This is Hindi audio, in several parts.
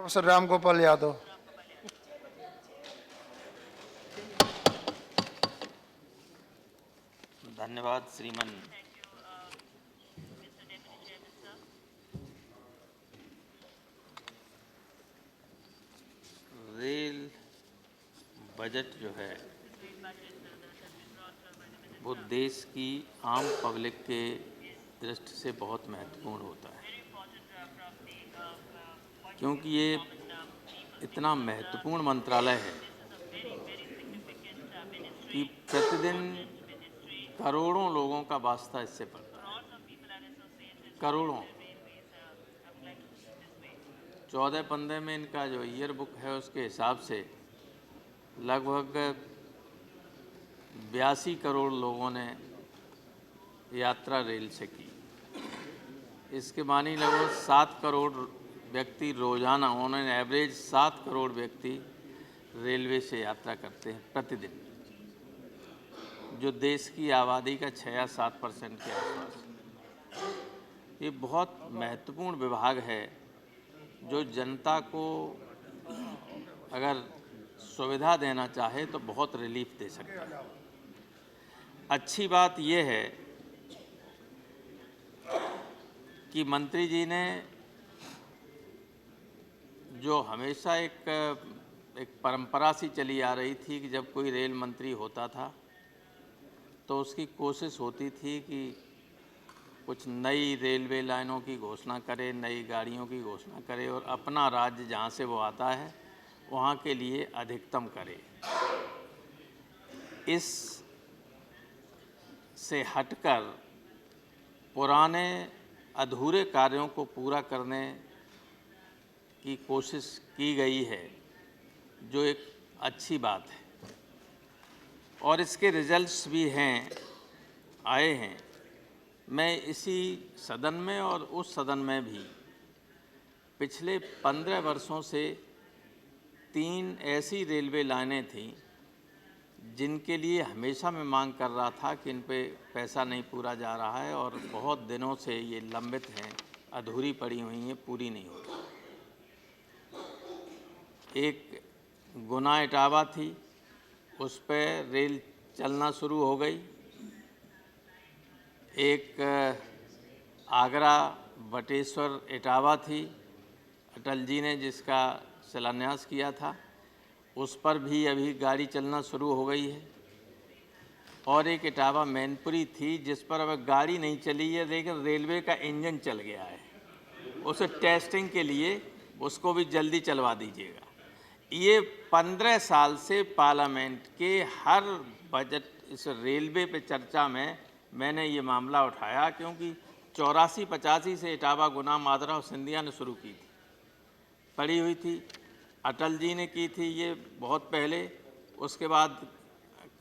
प्रोफेसर राम गोपाल यादव। धन्यवाद श्रीमान। रेल बजट जो है वो देश की आम पब्लिक के दृष्टि से बहुत महत्वपूर्ण होता है, क्योंकि ये इतना महत्वपूर्ण मंत्रालय है कि प्रतिदिन करोड़ों लोगों का वास्ता इससे पड़ता है। करोड़ों 14-15 में इनका जो ईयर बुक है उसके हिसाब से लगभग 82 करोड़ लोगों ने यात्रा रेल से की। इसके मानी लगभग 7 करोड़ व्यक्ति रोजाना, उन्होंने एवरेज 7 करोड़ व्यक्ति रेलवे से यात्रा करते हैं प्रतिदिन, जो देश की आबादी का 6 या 7% के आसपास। ये बहुत महत्वपूर्ण विभाग है जो जनता को अगर सुविधा देना चाहे तो बहुत रिलीफ दे सकता है। अच्छी बात यह है कि मंत्री जी ने जो हमेशा एक परंपरा सी चली आ रही थी कि जब कोई रेल मंत्री होता था तो उसकी कोशिश होती थी कि कुछ नई रेलवे लाइनों की घोषणा करे, नई गाड़ियों की घोषणा करे और अपना राज्य जहाँ से वो आता है वहाँ के लिए अधिकतम करे। इस से हटकर पुराने अधूरे कार्यों को पूरा करने की कोशिश की गई है, जो एक अच्छी बात है और इसके रिजल्ट्स भी आए हैं। मैं इसी सदन में और उस सदन में भी पिछले 15 वर्षों से 3 ऐसी रेलवे लाइनें थीं जिनके लिए हमेशा मैं मांग कर रहा था कि इन पे पैसा नहीं पूरा जा रहा है और बहुत दिनों से ये लंबित हैं, अधूरी पड़ी हुई हैं, पूरी नहीं हो रही। एक गुना इटावा थी, उस पर रेल चलना शुरू हो गई। एक आगरा बटेश्वर इटावा थी, अटल जी ने जिसका शिलान्यास किया था, उस पर भी अभी गाड़ी चलना शुरू हो गई है। और एक इटावा मैनपुरी थी जिस पर अब गाड़ी नहीं चली है लेकिन रेलवे का इंजन चल गया है। उसे टेस्टिंग के लिए उसको भी जल्दी चलवा दीजिएगा। ये 15 साल से पार्लियामेंट के हर बजट इस रेलवे पे चर्चा में मैंने ये मामला उठाया, क्योंकि 84-85 से इटावा, गुना, मादरा और सिंधिया ने शुरू की थी, पड़ी हुई थी। अटल जी ने की थी ये बहुत पहले, उसके बाद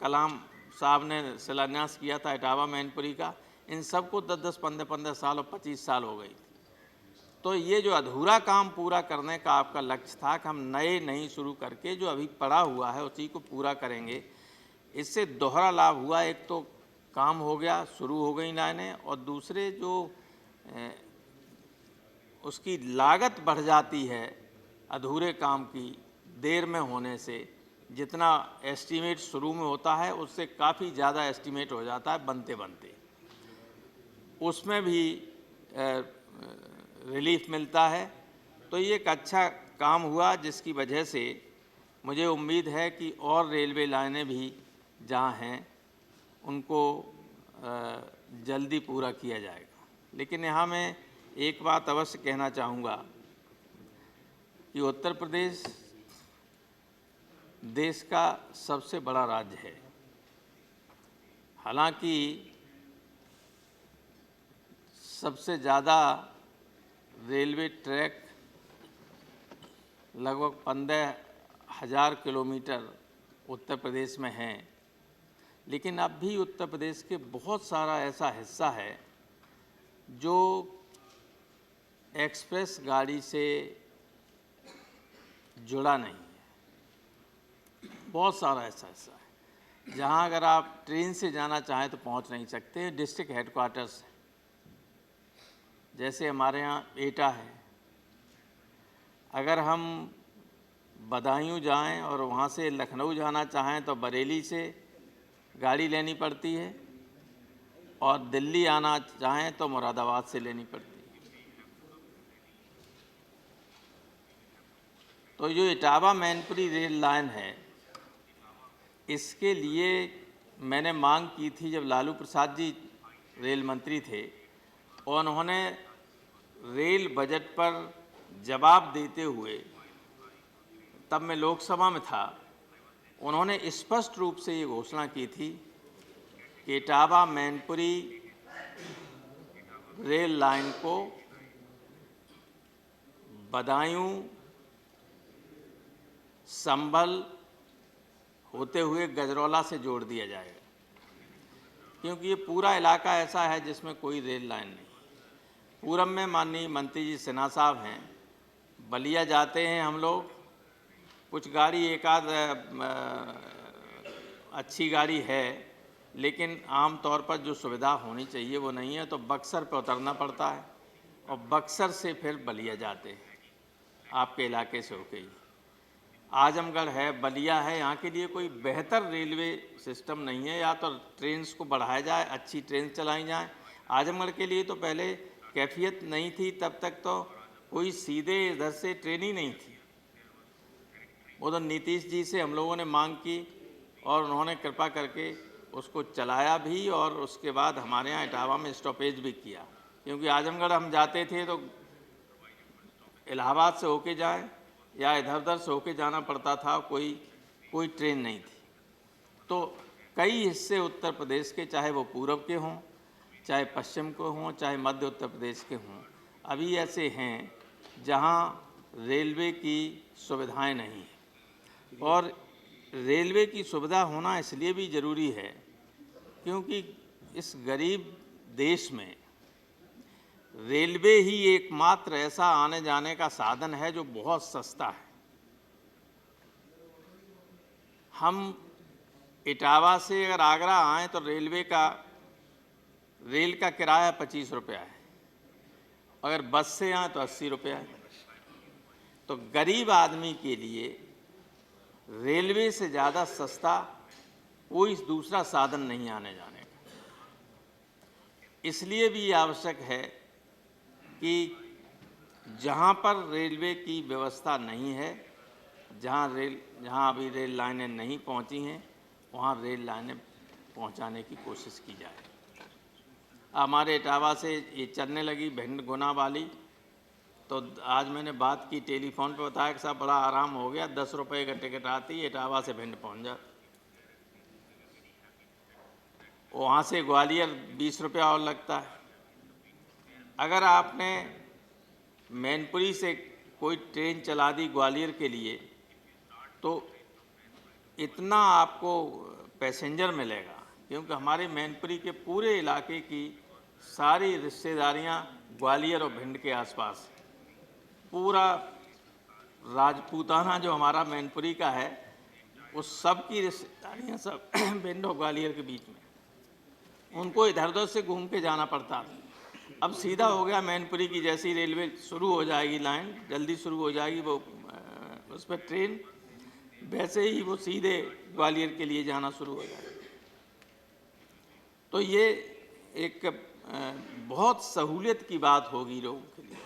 कलाम साहब ने शिलान्यास किया था इटावा मैनपुरी का। इन सबको 10-10, 15-15 साल और 25 साल हो गई। तो ये जो अधूरा काम पूरा करने का आपका लक्ष्य था कि हम नए नहीं शुरू करके जो अभी पड़ा हुआ है उसी को पूरा करेंगे, इससे दोहरा लाभ हुआ। एक तो काम हो गया, शुरू हो गई लाइनें, और दूसरे जो उसकी लागत बढ़ जाती है अधूरे काम की देर में होने से। जितना एस्टीमेट शुरू में होता है उससे काफ़ी ज़्यादा एस्टीमेट हो जाता है बनते बनते, उसमें भी रिलीफ मिलता है। तो ये एक अच्छा काम हुआ जिसकी वजह से मुझे उम्मीद है कि और रेलवे लाइनें भी जहाँ हैं उनको जल्दी पूरा किया जाएगा। लेकिन यहाँ मैं एक बात अवश्य कहना चाहूँगा कि उत्तर प्रदेश देश का सबसे बड़ा राज्य है। हालांकि सबसे ज़्यादा रेलवे ट्रैक लगभग 15,000 किलोमीटर उत्तर प्रदेश में हैं, लेकिन अब भी उत्तर प्रदेश के बहुत सारा ऐसा हिस्सा है जो एक्सप्रेस गाड़ी से जुड़ा नहीं है। बहुत सारा ऐसा हिस्सा है जहां अगर आप ट्रेन से जाना चाहें तो पहुंच नहीं सकते। डिस्ट्रिक्ट हेडक्वार्टर्स है, जैसे हमारे यहाँ एटा है। अगर हम बदायूं जाएं और वहाँ से लखनऊ जाना चाहें तो बरेली से गाड़ी लेनी पड़ती है, और दिल्ली आना चाहें तो मुरादाबाद से लेनी पड़ती है। तो जो इटावा मैनपुरी रेल लाइन है, इसके लिए मैंने मांग की थी जब लालू प्रसाद जी रेल मंत्री थे, और उन्होंने रेल बजट पर जवाब देते हुए, तब मैं लोकसभा में था, उन्होंने स्पष्ट रूप से ये घोषणा की थी कि इटावा मैनपुरी रेल लाइन को बदायूं संभल होते हुए गजरौला से जोड़ दिया जाएगा, क्योंकि ये पूरा इलाका ऐसा है जिसमें कोई रेल लाइन नहीं। पूरब में माननीय मंत्री जी सिन्हा साहब हैं, बलिया जाते हैं हम लोग, कुछ गाड़ी एक आध अच्छी गाड़ी है, लेकिन आम तौर पर जो सुविधा होनी चाहिए वो नहीं है, तो बक्सर पर उतरना पड़ता है, और बक्सर से फिर बलिया जाते हैं, आपके इलाके से होके ही। आजमगढ़ है, बलिया है, यहाँ के लिए कोई बेहतर रेलवे सिस्टम नहीं है। या तो ट्रेन को बढ़ाया जाए, अच्छी ट्रेन चलाई जाए। आजमगढ़ के लिए तो पहले कैफियत नहीं थी, तब तक तो कोई सीधे इधर से ट्रेन ही नहीं थी। वो तो नीतीश जी से हम लोगों ने मांग की और उन्होंने कृपा करके उसको चलाया भी, और उसके बाद हमारे यहाँ इटावा में स्टॉपेज भी किया, क्योंकि आजमगढ़ हम जाते थे तो इलाहाबाद से होके जाएं या इधर उधर से होके जाना पड़ता था, कोई ट्रेन नहीं थी। तो कई हिस्से उत्तर प्रदेश के, चाहे वो पूरब के हों, चाहे पश्चिम के हों, चाहे मध्य उत्तर प्रदेश के हों, अभी ऐसे हैं जहां रेलवे की सुविधाएं नहीं हैं। और रेलवे की सुविधा होना इसलिए भी ज़रूरी है क्योंकि इस गरीब देश में रेलवे ही एकमात्र ऐसा आने जाने का साधन है जो बहुत सस्ता है। हम इटावा से अगर आगरा आएँ तो रेल का किराया 25 रुपया है, अगर बस से आएँ तो 80 रुपया है। तो गरीब आदमी के लिए रेलवे से ज़्यादा सस्ता कोई दूसरा साधन नहीं आने जाने का। इसलिए भी आवश्यक है कि जहाँ पर रेलवे की व्यवस्था नहीं है, जहाँ अभी रेल लाइनें नहीं पहुँची हैं, वहाँ रेल लाइनें पहुँचाने की कोशिश की जाए। हमारे इटावा से ये चलने लगी भिंड गुना वाली, तो आज मैंने बात की टेलीफोन पे, बताया कि साहब बड़ा आराम हो गया, 10 रुपये का टिकट आती है, इटावा से भिंड पहुँच जाती। वहाँ से ग्वालियर 20 रुपया और लगता है। अगर आपने मैनपुरी से कोई ट्रेन चला दी ग्वालियर के लिए तो इतना आपको पैसेंजर मिलेगा, क्योंकि हमारे मैनपुरी के पूरे इलाके की सारी रिश्तेदारियाँ ग्वालियर और भिंड के आसपास, पूरा राजपूताना जो हमारा मैनपुरी का है, उस सब की रिश्तेदारियाँ सब भिंड और ग्वालियर के बीच में, उनको इधर उधर से घूम के जाना पड़ता था। अब सीधा हो गया, मैनपुरी की जैसी रेलवे शुरू हो जाएगी, लाइन जल्दी शुरू हो जाएगी, वो उस पर ट्रेन, वैसे ही वो सीधे ग्वालियर के लिए जाना शुरू हो जाएगा। तो ये एक बहुत सहूलियत की बात होगी लोगों के लिए।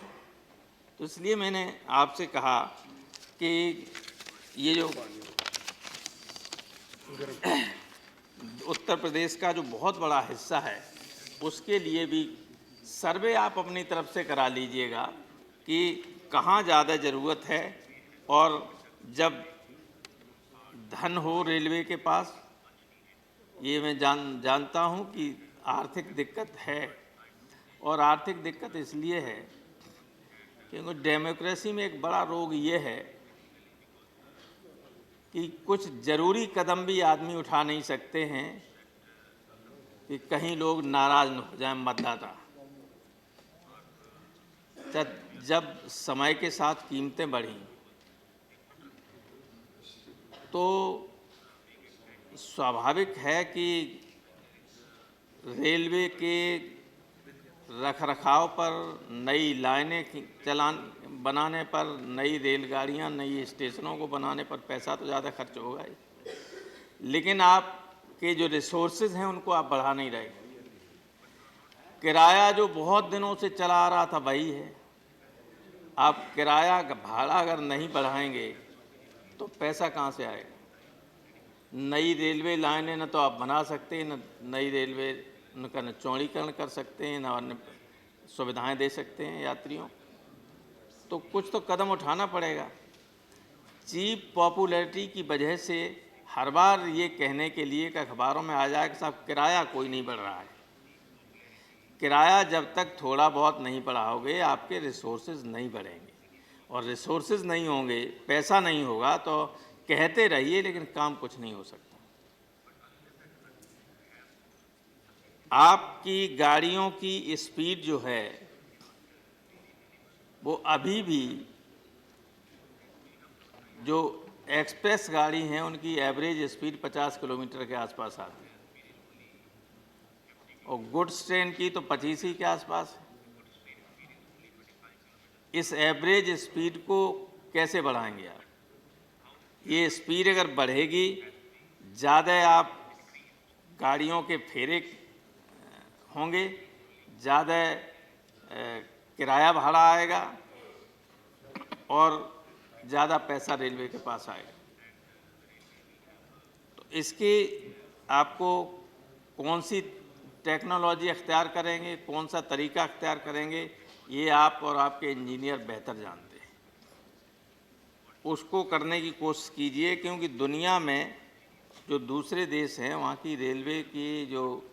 तो इसलिए मैंने आपसे कहा कि ये जो उत्तर प्रदेश का जो बहुत बड़ा हिस्सा है, उसके लिए भी सर्वे आप अपनी तरफ से करा लीजिएगा कि कहाँ ज़्यादा ज़रूरत है, और जब धन हो रेलवे के पास, ये मैं जानता हूँ कि आर्थिक दिक्कत है, और आर्थिक दिक्कत इसलिए है क्योंकि डेमोक्रेसी में एक बड़ा रोग ये है कि कुछ ज़रूरी कदम भी आदमी उठा नहीं सकते हैं कि कहीं लोग नाराज़ न हो जाएं मतदाता। जब समय के साथ कीमतें बढ़ी तो स्वाभाविक है कि रेलवे के रखरखाव पर, नई लाइनें बनाने पर, नई रेलगाड़ियां, नई स्टेशनों को बनाने पर पैसा तो ज़्यादा खर्च होगा ही, लेकिन आपके जो रिसोर्सेज हैं उनको आप बढ़ा नहीं रहे। किराया जो बहुत दिनों से चला आ रहा था वही है। आप किराया भाड़ा अगर नहीं बढ़ाएंगे तो पैसा कहाँ से आएगा? नई रेलवे लाइनें न तो आप बना सकते हैं, न नई रेलवे उनका न चौड़ीकरण कर सकते हैं, न अन्य सुविधाएं दे सकते हैं यात्रियों। तो कुछ तो कदम उठाना पड़ेगा। चीप पॉपुलैरिटी की वजह से हर बार ये कहने के लिए कि अखबारों में आ जाए कि साहब किराया कोई नहीं बढ़ रहा है। किराया जब तक थोड़ा बहुत नहीं बढ़ाओगे आपके रिसोर्सेज नहीं बढ़ेंगे, और रिसोर्सेज नहीं होंगे, पैसा नहीं होगा तो कहते रहिए लेकिन काम कुछ नहीं हो सकता। आपकी गाड़ियों की स्पीड जो है वो अभी भी, जो एक्सप्रेस गाड़ी हैं उनकी एवरेज स्पीड 50 किलोमीटर के आसपास आती है, और गुड्स ट्रेन की तो 25 ही के आसपास है। इस एवरेज स्पीड को कैसे बढ़ाएंगे आप? ये स्पीड अगर बढ़ेगी, ज़्यादा आप गाड़ियों के फेरे होंगे, ज़्यादा किराया भाड़ा आएगा और ज़्यादा पैसा रेलवे के पास आएगा। तो इसके आपको कौन सी टेक्नोलॉजी अख्तियार करेंगे, कौन सा तरीका अख्तियार करेंगे, ये आप और आपके इंजीनियर बेहतर जानते हैं। उसको करने की कोशिश कीजिए, क्योंकि दुनिया में जो दूसरे देश हैं वहाँ की रेलवे की जो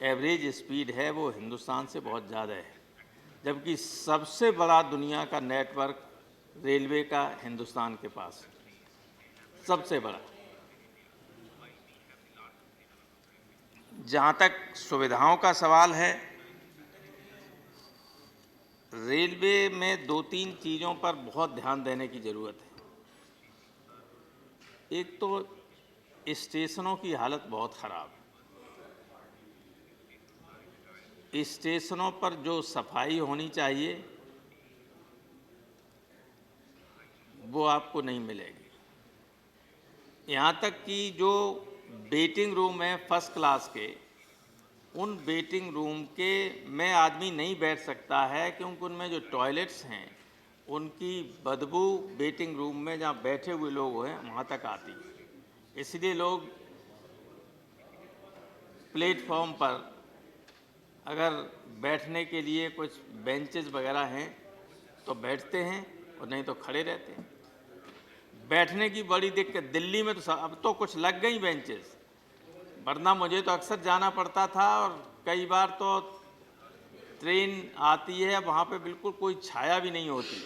एवरेज स्पीड है वो हिंदुस्तान से बहुत ज़्यादा है, जबकि सबसे बड़ा दुनिया का नेटवर्क रेलवे का हिंदुस्तान के पास है, सबसे बड़ा। जहाँ तक सुविधाओं का सवाल है, रेलवे में 2-3 चीज़ों पर बहुत ध्यान देने की ज़रूरत है। एक तो स्टेशनों की हालत बहुत ख़राब है। स्टेशनों पर जो सफाई होनी चाहिए वो आपको नहीं मिलेगी। यहाँ तक कि जो वेटिंग रूम है फर्स्ट क्लास के, उन वेटिंग रूम के में आदमी नहीं बैठ सकता है, क्योंकि उनमें जो टॉयलेट्स हैं उनकी बदबू वेटिंग रूम में जहाँ बैठे हुए लोग हैं वहाँ तक आती है। इसलिए लोग प्लेटफॉर्म पर अगर बैठने के लिए कुछ बेंचेस वगैरह हैं तो बैठते हैं, और नहीं तो खड़े रहते हैं। बैठने की बड़ी दिक्कत दिल्ली में तो अब तो कुछ लग गई बेंचेस, वरना मुझे तो अक्सर जाना पड़ता था, और कई बार तो ट्रेन आती है वहाँ पे बिल्कुल कोई छाया भी नहीं होती,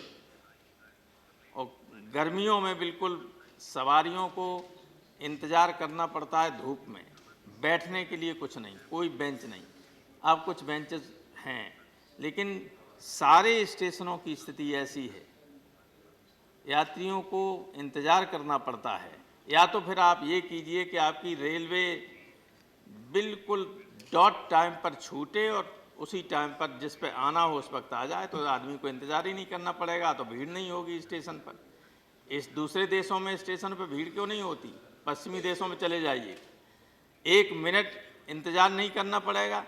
और गर्मियों में बिल्कुल सवारियों को इंतज़ार करना पड़ता है धूप में। बैठने के लिए कुछ नहीं, कोई बेंच नहीं। अब कुछ बेंचेस हैं, लेकिन सारे स्टेशनों की स्थिति ऐसी है, यात्रियों को इंतज़ार करना पड़ता है। या तो फिर आप ये कीजिए कि आपकी रेलवे बिल्कुल डॉट टाइम पर छूटे और उसी टाइम पर जिस पे आना हो उस वक्त आ जाए, तो आदमी को इंतज़ार ही नहीं करना पड़ेगा, तो भीड़ नहीं होगी स्टेशन पर। इस दूसरे देशों में स्टेशन पर भीड़ क्यों नहीं होती? पश्चिमी देशों में चले जाइए, 1 मिनट इंतज़ार नहीं करना पड़ेगा।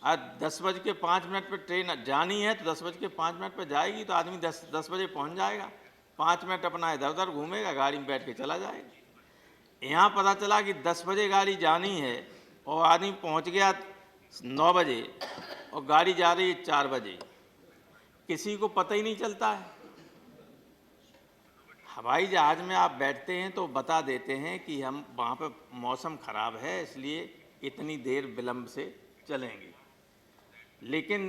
आज 10:05 पर ट्रेन जानी है तो 10:05 पर जाएगी, तो आदमी 10 बजे पहुँच जाएगा, 5 मिनट अपना इधर उधर घूमेगा, गाड़ी में बैठ के चला जाएगा। यहाँ पता चला कि 10 बजे गाड़ी जानी है और आदमी पहुँच गया 9 बजे और गाड़ी जा रही है 4 बजे, किसी को पता ही नहीं चलता है। हवाई जहाज़ में आप बैठते हैं तो बता देते हैं कि हम वहाँ पर मौसम ख़राब है इसलिए इतनी देर विलम्ब से चलेंगे, लेकिन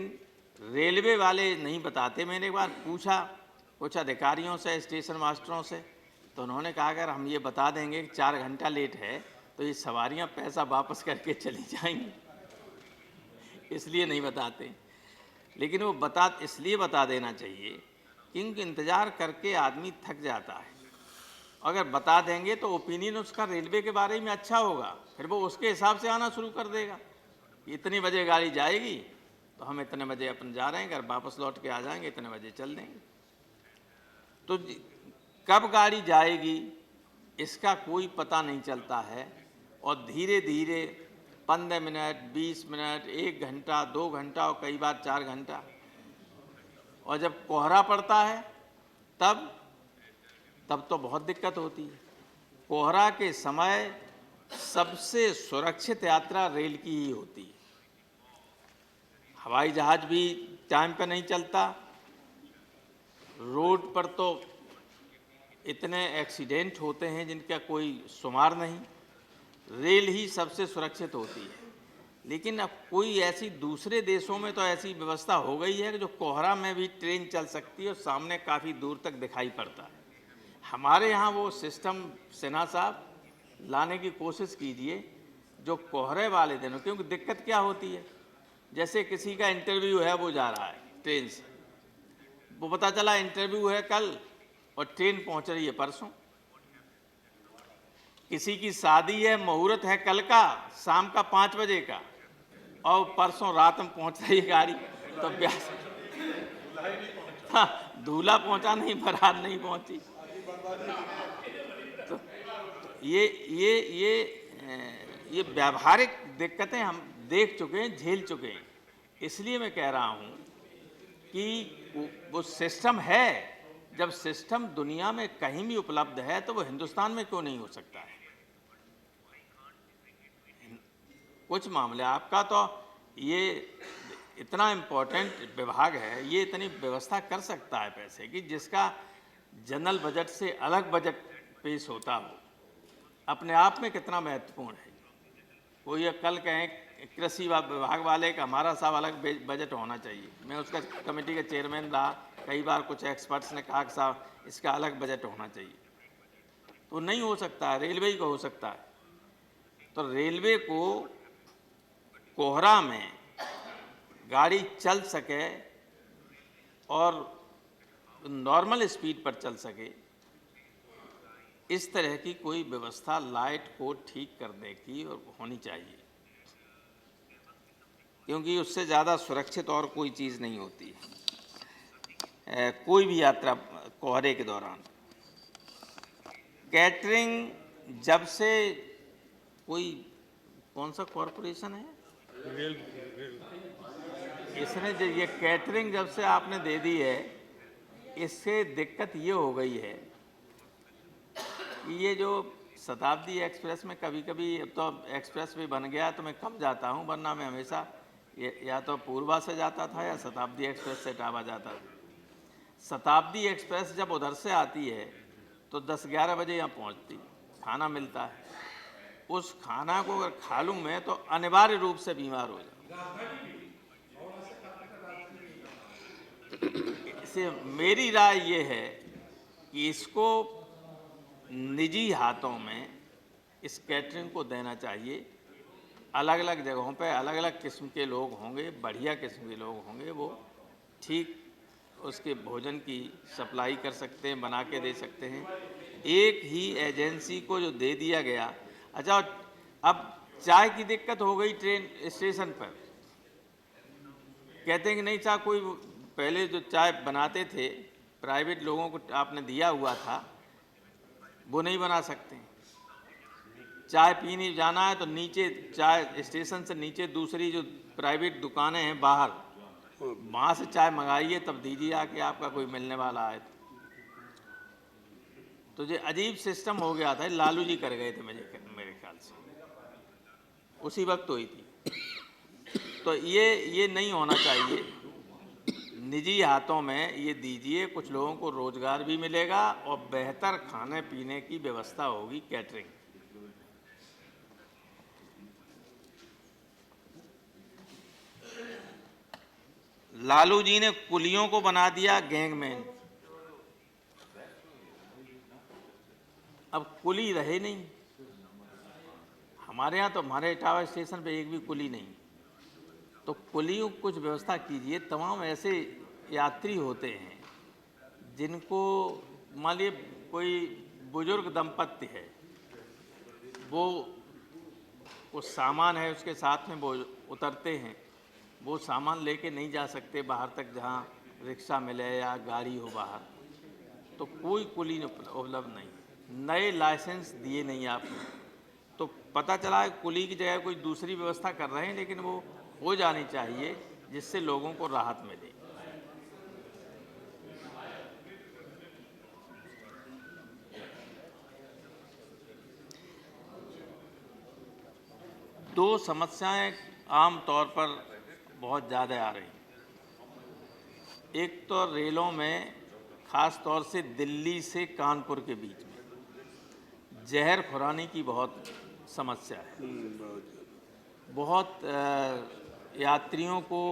रेलवे वाले नहीं बताते। मैंने एक बार पूछा कुछ अधिकारियों से, स्टेशन मास्टरों से, तो उन्होंने कहा अगर हम ये बता देंगे कि 4 घंटा लेट है तो ये सवारियाँ पैसा वापस करके चली जाएंगी, इसलिए नहीं बताते। लेकिन वो इसलिए बता देना चाहिए क्योंकि इंतज़ार करके आदमी थक जाता है। अगर बता देंगे तो ओपिनियन उसका रेलवे के बारे में अच्छा होगा, फिर वो उसके हिसाब से आना शुरू कर देगा। इतनी बजे गाड़ी जाएगी तो हम इतने बजे अपन जा रहे हैं, घर वापस लौट के आ जाएंगे, इतने बजे चल देंगे। तो कब गाड़ी जाएगी इसका कोई पता नहीं चलता है, और धीरे धीरे 15 मिनट, 20 मिनट, 1 घंटा, 2 घंटा और कई बार 4 घंटा, और जब कोहरा पड़ता है तब तो बहुत दिक्कत होती है। कोहरा के समय सबसे सुरक्षित यात्रा रेल की ही होती है। हवाई जहाज भी टाइम पे नहीं चलता, रोड पर तो इतने एक्सीडेंट होते हैं जिनका कोई शुमार नहीं, रेल ही सबसे सुरक्षित होती है। लेकिन अब कोई ऐसी दूसरे देशों में तो ऐसी व्यवस्था हो गई है कि जो कोहरा में भी ट्रेन चल सकती है और सामने काफ़ी दूर तक दिखाई पड़ता है। हमारे यहाँ वो सिस्टम सिन्हा साहब लाने की कोशिश कीजिए जो कोहरे वाले दिनों, क्योंकि दिक्कत क्या होती है, जैसे किसी का इंटरव्यू है, वो जा रहा है ट्रेन से, वो पता चला इंटरव्यू है कल और ट्रेन पहुँच रही है परसों। किसी की शादी है, मुहूर्त है कल का शाम का 5 बजे का, और परसों रात में पहुँच रही है गाड़ी, तो ब्यास हाँ, दूल्हा पहुँचा नहीं, बारात नहीं पहुँची। तो ये व्यावहारिक दिक्कतें हम देख चुके हैं, झेल चुके हैं। इसलिए मैं कह रहा हूँ कि वो सिस्टम है, जब सिस्टम दुनिया में कहीं भी उपलब्ध है तो वो हिंदुस्तान में क्यों नहीं हो सकता है। कुछ मामले आपका तो ये इतना इम्पोर्टेंट विभाग है, ये इतनी व्यवस्था कर सकता है पैसे की, जिसका जनरल बजट से अलग बजट पेश होता हो, अपने आप में कितना महत्वपूर्ण है। कोई कल कहें कृषि विभाग वाले का हमारा साहब अलग बजट होना चाहिए, मैं उसका कमेटी का चेयरमैन रहा, कई बार कुछ एक्सपर्ट्स ने कहा कि साहब इसका अलग बजट होना चाहिए, तो नहीं हो सकता है, रेलवे ही को हो सकता है। तो रेलवे को कोहरा में गाड़ी चल सके और नॉर्मल स्पीड पर चल सके, इस तरह की कोई व्यवस्था लाइट को ठीक करने की और होनी चाहिए, क्योंकि उससे ज़्यादा सुरक्षित और कोई चीज़ नहीं होती है कोई भी यात्रा कोहरे के दौरान। कैटरिंग जब से कोई कौन सा कॉरपोरेशन है, इसने ये कैटरिंग जब से आपने दे दी है, इससे दिक्कत ये हो गई है कि ये जो शताब्दी एक्सप्रेस में कभी कभी, अब तो एक्सप्रेस भी बन गया तो मैं कम जाता हूँ, वरना मैं हमेशा या तो पूर्वा से जाता था या शताब्दी एक्सप्रेस से इटावा जाता था। शताब्दी एक्सप्रेस जब उधर से आती है तो 10-11 बजे यहाँ पहुँचती, खाना मिलता है, उस खाना को अगर खा लूँ मैं तो अनिवार्य रूप से बीमार हो जाऊँ। इससे मेरी राय ये है कि इसको निजी हाथों में इस कैटरिंग को देना चाहिए। अलग अलग जगहों पे अलग अलग किस्म के लोग होंगे, बढ़िया किस्म के लोग होंगे, वो ठीक उसके भोजन की सप्लाई कर सकते हैं, बना के दे सकते हैं। एक ही एजेंसी को जो दे दिया गया, अच्छा अब चाय की दिक्कत हो गई ट्रेन स्टेशन पर, कहते हैं कि नहीं चाय कोई, पहले जो चाय बनाते थे प्राइवेट लोगों को आपने दिया हुआ था, वो नहीं बना सकते। चाय पीने जाना है तो नीचे चाय स्टेशन से नीचे दूसरी जो प्राइवेट दुकानें हैं बाहर, वहाँ से चाय मंगाइए तब दीजिए आके, आपका कोई मिलने वाला है तो ये अजीब सिस्टम हो गया था। लालू जी कर गए थे मेरे ख्याल से, उसी वक्त हुई थी। तो ये नहीं होना चाहिए, निजी हाथों में ये दीजिए, कुछ लोगों को रोजगार भी मिलेगा और बेहतर खाने पीने की व्यवस्था होगी कैटरिंग। लालू जी ने कुलियों को बना दिया गैंगमैन, अब कुली रहे नहीं। हमारे यहाँ तो हमारे इटावा स्टेशन पे एक भी कुली नहीं, तो कुलियों को कुछ व्यवस्था कीजिए। तमाम ऐसे यात्री होते हैं जिनको मान लीजिए कोई बुजुर्ग दंपत्ति है, वो सामान है उसके साथ में वो उतरते हैं, वो सामान लेके नहीं जा सकते बाहर तक, जहाँ रिक्शा मिले या गाड़ी हो बाहर, तो कोई कुली उपलब्ध नहीं, नए लाइसेंस दिए नहीं आपने, तो पता चला है कुली की जगह कोई दूसरी व्यवस्था कर रहे हैं, लेकिन वो हो जानी चाहिए जिससे लोगों को राहत मिले। दो समस्याएं आम तौर पर बहुत ज़्यादा आ रही हैं। एक तो रेलों में, ख़ास तौर से दिल्ली से कानपुर के बीच में जहर खुरानी की बहुत समस्या है। बहुत यात्रियों को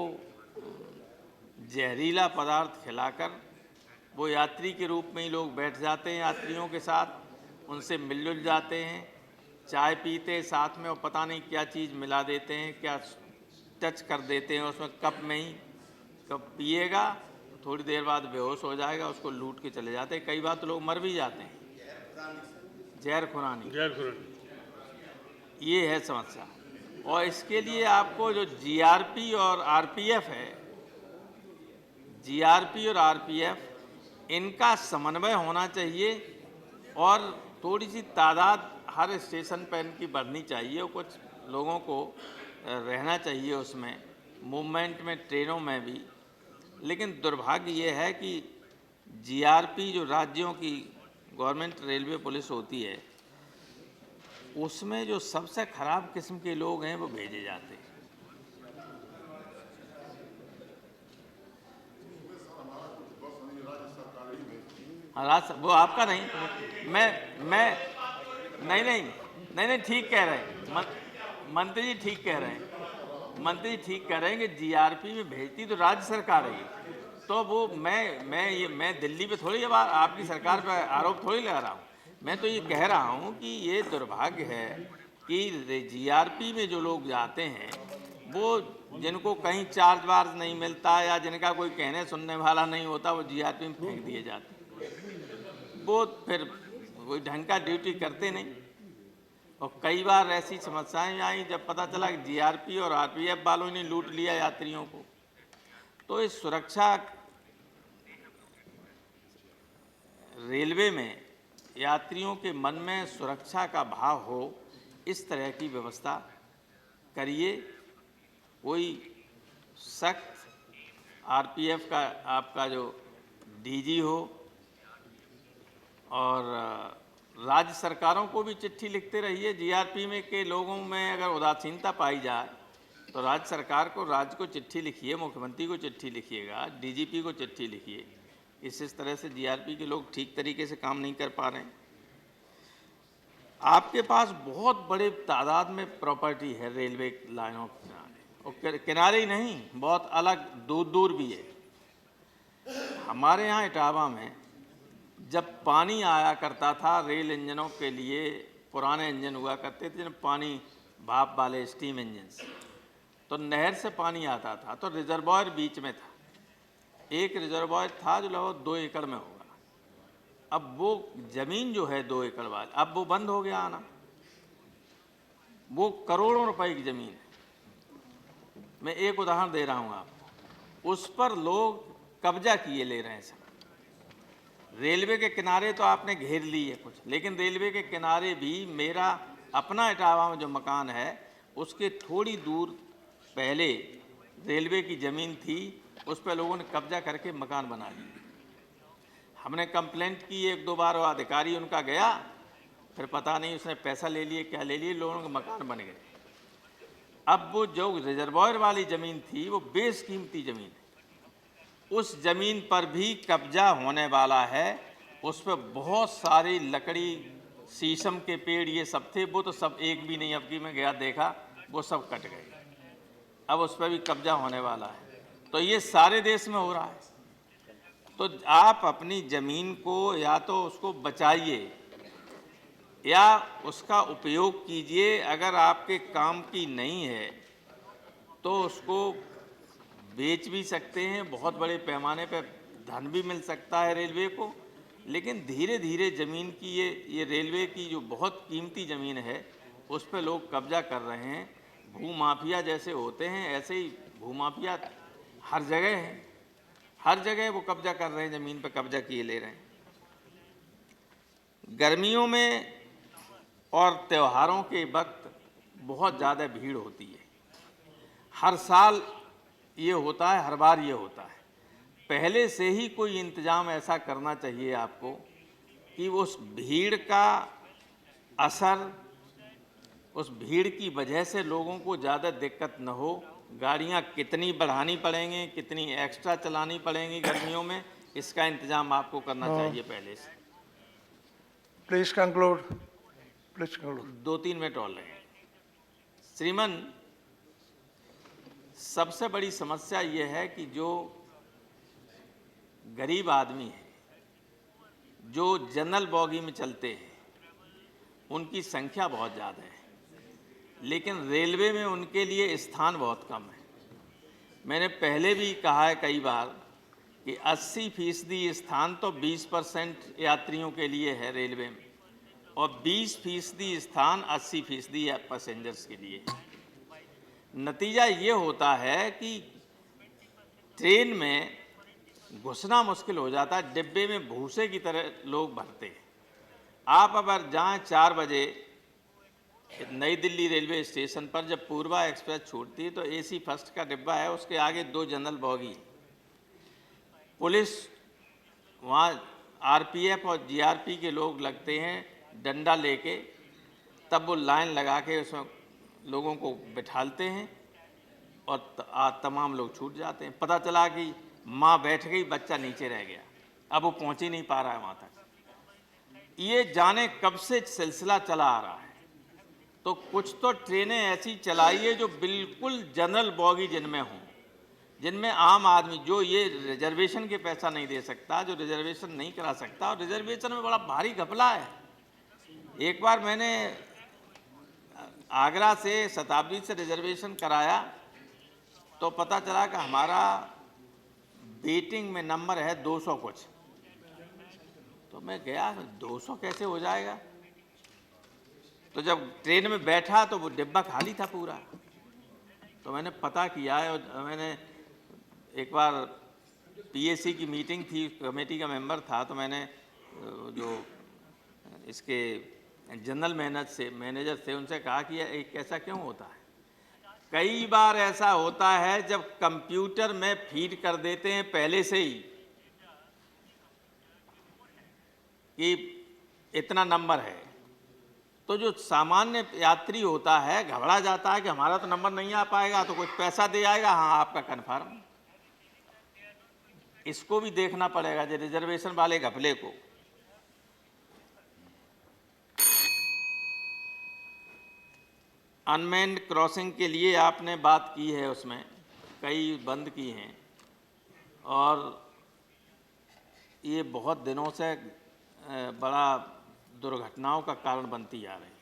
जहरीला पदार्थ खिलाकर वो यात्री के रूप में ही लोग बैठ जाते हैं, यात्रियों के साथ उनसे मिलजुल जाते हैं, चाय पीते साथ में और पता नहीं क्या चीज़ मिला देते हैं, क्या टच कर देते हैं उसमें कप में ही, कब पिएगा थोड़ी देर बाद बेहोश हो जाएगा, उसको लूट के चले जाते हैं। कई बार तो लोग मर भी जाते हैं, जहर खुरानी ये है समस्या। और इसके लिए आपको जो जीआरपी और आरपीएफ है, जीआरपी और आरपीएफ इनका समन्वय होना चाहिए और थोड़ी सी तादाद हर स्टेशन पर इनकी बढ़नी चाहिए और कुछ लोगों को रहना चाहिए उसमें मूवमेंट में, ट्रेनों में भी। लेकिन दुर्भाग्य ये है कि जीआरपी जो राज्यों की गवर्नमेंट रेलवे पुलिस होती है, उसमें जो सबसे खराब किस्म के लोग हैं वो भेजे जाते हैं। हाँ, वो आपका नहीं, मैं नहीं ठीक कह रहे हैं मंत्री जी, ठीक कह रहे हैं मंत्री जी, ठीक कह रहे हैं कि जीआरपी में भेजती तो राज्य सरकार है। तो वो मैं दिल्ली पे थोड़ी अब आपकी सरकार पर आरोप थोड़ी लगा रहा हूँ। मैं तो ये कह रहा हूँ कि ये दुर्भाग्य है कि जीआरपी में जो लोग जाते हैं, वो जिनको कहीं चार्ज वार्ज नहीं मिलता या जिनका कोई कहने सुनने वाला नहीं होता, वो जीआरपी में फेंक दिए जाते हैं। वो फिर कोई ढंग का ड्यूटी करते नहीं। और कई बार ऐसी समस्याएं आई जब पता चला कि जीआरपी और आरपीएफ वालों ने लूट लिया यात्रियों को। तो इस सुरक्षा, रेलवे में यात्रियों के मन में सुरक्षा का भाव हो, इस तरह की व्यवस्था करिए। कोई सख्त आरपीएफ का आपका जो डीजी हो, और राज्य सरकारों को भी चिट्ठी लिखते रहिए। जीआरपी में के लोगों में अगर उदासीनता पाई जाए तो राज्य सरकार को, राज्य को चिट्ठी लिखिए, मुख्यमंत्री को चिट्ठी लिखिएगा, डीजीपी को चिट्ठी लिखिए। इस तरह से जीआरपी के लोग ठीक तरीके से काम नहीं कर पा रहे हैं। आपके पास बहुत बड़े तादाद में प्रॉपर्टी है रेलवे लाइनों के किनारे, और किनारे ही नहीं, बहुत अलग दूर दूर भी है। हमारे यहाँ इटावा में जब पानी आया करता था रेल इंजनों के लिए, पुराने इंजन हुआ करते थे जिनमें पानी भाप वाले स्टीम इंजन, तो नहर से पानी आता था तो रिजर्वायर बीच में था। एक रिजर्वायर था जो लगभग 2 एकड़ में होगा। अब वो ज़मीन जो है 2 एकड़ वाली, अब वो बंद हो गया आना। वो करोड़ों रुपए की ज़मीन है। मैं एक उदाहरण दे रहा हूँ आपको, उस पर लोग कब्जा किए ले रहे हैं सब। रेलवे के किनारे तो आपने घेर ली है कुछ, लेकिन रेलवे के किनारे भी मेरा अपना इटावा में जो मकान है, उसके थोड़ी दूर पहले रेलवे की ज़मीन थी, उस पर लोगों ने कब्जा करके मकान बना लिया। हमने कंप्लेंट की 1-2 बार, वो अधिकारी उनका गया, फिर पता नहीं उसने पैसा ले लिए क्या ले लिए, लोगों के मकान बन गए। अब वो जो रिजर्वायर वाली ज़मीन थी वो बेशकीमती ज़मीन है, उस ज़मीन पर भी कब्जा होने वाला है। उस पर बहुत सारी लकड़ी, शीशम के पेड़ ये सब थे, वो तो सब एक भी नहीं, अब की मैं गया देखा वो सब कट गए। अब उस पर भी कब्जा होने वाला है। तो ये सारे देश में हो रहा है। तो आप अपनी ज़मीन को या तो उसको बचाइए या उसका उपयोग कीजिए। अगर आपके काम की नहीं है तो उसको बेच भी सकते हैं, बहुत बड़े पैमाने पर धन भी मिल सकता है रेलवे को। लेकिन धीरे धीरे ज़मीन की ये रेलवे की जो बहुत कीमती ज़मीन है, उस पर लोग कब्जा कर रहे हैं। भूमाफिया जैसे होते हैं ऐसे ही भूमाफिया हर जगह है, हर जगह वो कब्जा कर रहे हैं, ज़मीन पर कब्जा किए ले रहे हैं। गर्मियों में और त्योहारों के वक्त बहुत ज़्यादा भीड़ होती है, हर साल ये होता है, हर बार ये होता है। पहले से ही कोई इंतज़ाम ऐसा करना चाहिए आपको कि उस भीड़ का असर, उस भीड़ की वजह से लोगों को ज़्यादा दिक्कत न हो। गाड़ियाँ कितनी बढ़ानी पड़ेंगी, कितनी एक्स्ट्रा चलानी पड़ेंगी गर्मियों में, इसका इंतज़ाम आपको करना चाहिए पहले से। Please conclude. Please conclude. 2-3 minute और लगेंगे। श्रीमान, सबसे बड़ी समस्या ये है कि जो गरीब आदमी है, जो जनरल बॉगी में चलते हैं, उनकी संख्या बहुत ज़्यादा है, लेकिन रेलवे में उनके लिए स्थान बहुत कम है। मैंने पहले भी कहा है कई बार कि 80% स्थान तो 20% यात्रियों के लिए है रेलवे में, और 20% स्थान 80% पैसेंजर्स के लिए है। नतीजा ये होता है कि ट्रेन में घुसना मुश्किल हो जाता है, डिब्बे में भूसे की तरह लोग भरते हैं। आप अगर जाएं 4 बजे नई दिल्ली रेलवे स्टेशन पर, जब पूर्वा एक्सप्रेस छूटती है तो AC फर्स्ट का डिब्बा है, उसके आगे 2 जनरल बॉगी, पुलिस वहाँ RPF और GRP के लोग लगते हैं डंडा लेके, तब वो लाइन लगा के उसमें लोगों को बिठालते हैं और तमाम लोग छूट जाते हैं। पता चला कि माँ बैठ गई, बच्चा नीचे रह गया, अब वो पहुँच ही नहीं पा रहा है वहाँ तक। ये जाने कब से सिलसिला चला आ रहा है। तो कुछ तो ट्रेनें ऐसी चलाइए जो बिल्कुल जनरल बॉगी जिनमें हों, जिनमें आम आदमी जो ये रिजर्वेशन के पैसा नहीं दे सकता, जो रिजर्वेशन नहीं करा सकता, और रिजर्वेशन में बड़ा भारी घपला है। एक बार मैंने आगरा से शताब्दी से रिजर्वेशन कराया तो पता चला कि हमारा वेटिंग में नंबर है 200 कुछ। तो मैं गया, 200 कैसे हो जाएगा? तो जब ट्रेन में बैठा तो वो डिब्बा खाली था पूरा। तो मैंने पता किया है, और मैंने एक बार PAC की मीटिंग थी, कमेटी का मेंबर था, तो मैंने जो इसके जनरल मैनेजर थे उनसे कहा कि एक ऐसा क्यों होता है। कई बार ऐसा होता है जब कंप्यूटर में फीड कर देते हैं पहले से ही कि इतना नंबर है, तो जो सामान्य यात्री होता है घबरा जाता है कि हमारा तो नंबर नहीं आ पाएगा, तो कुछ पैसा दे आएगा, हाँ आपका कन्फर्म। इसको भी देखना पड़ेगा, जो रिजर्वेशन वाले घपले को। अनमेन्ड क्रॉसिंग के लिए आपने बात की है, उसमें कई बंद की हैं, और ये बहुत दिनों से बड़ा दुर्घटनाओं का कारण बनती जा रही है।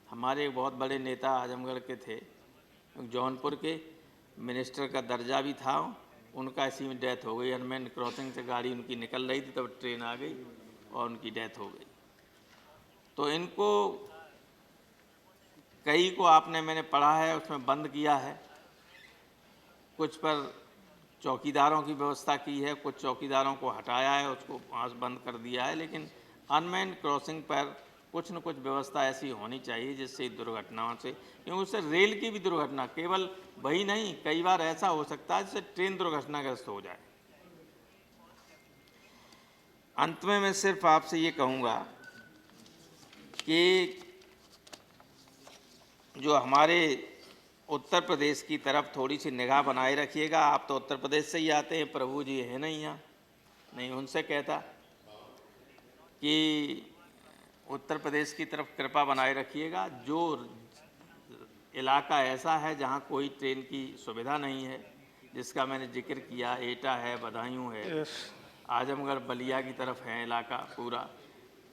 हमारे बहुत बड़े नेता आजमगढ़ के थे, जौनपुर के, मिनिस्टर का दर्जा भी था, उनका इसी में डेथ हो गई। अनमेन्ड क्रॉसिंग से गाड़ी उनकी निकल रही थी, तब ट्रेन आ गई और उनकी डेथ हो गई। तो इनको कई को आपने, मैंने पढ़ा है, उसमें बंद किया है। कुछ पर चौकीदारों की व्यवस्था की है, कुछ चौकीदारों को हटाया है, उसको वहाँ से बंद कर दिया है, लेकिन अनमेन्ड क्रॉसिंग पर कुछ न कुछ व्यवस्था ऐसी होनी चाहिए जिससे दुर्घटनाओं से, क्योंकि उससे रेल की भी दुर्घटना, केवल वही नहीं, कई बार ऐसा हो सकता है जिससे ट्रेन दुर्घटनाग्रस्त हो जाए। अंत में मैं सिर्फ आपसे ये कहूँगा कि जो हमारे उत्तर प्रदेश की तरफ थोड़ी सी निगाह बनाए रखिएगा। आप तो उत्तर प्रदेश से ही आते हैं, प्रभु जी है नहीं यहाँ, नहीं उनसे कहता कि उत्तर प्रदेश की तरफ कृपा बनाए रखिएगा। जो इलाका ऐसा है जहाँ कोई ट्रेन की सुविधा नहीं है, जिसका मैंने जिक्र किया, एटा है, बदायूं है, आजमगढ़ बलिया की तरफ है इलाका पूरा,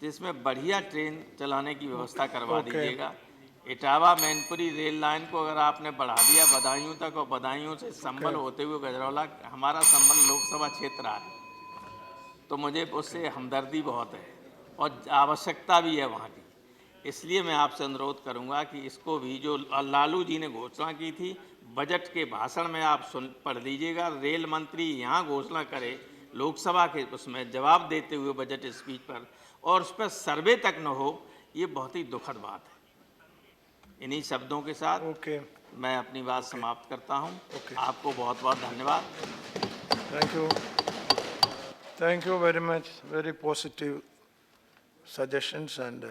जिसमें बढ़िया ट्रेन चलाने की व्यवस्था करवा दीजिएगा। इटावा मैनपुरी रेल लाइन को अगर आपने बढ़ा दिया बदायूं तक, और बदायूं से संभल होते हुए गजरौला, हमारा संभल लोकसभा क्षेत्र है, तो मुझे उससे हमदर्दी बहुत है और आवश्यकता भी है वहाँ की। इसलिए मैं आपसे अनुरोध करूंगा कि इसको भी, जो लालू जी ने घोषणा की थी बजट के भाषण में, आप पढ़ लीजिएगा। रेल मंत्री यहाँ घोषणा करे लोकसभा के उसमें जवाब देते हुए बजट स्पीच पर, और उस पर सर्वे तक न हो, ये बहुत ही दुखद बात है। इन्हीं शब्दों के साथ ओके, मैं अपनी बात समाप्त करता हूँ। ओके। आपको बहुत बहुत धन्यवाद। Thank you. Thank you very much. Very positive suggestions and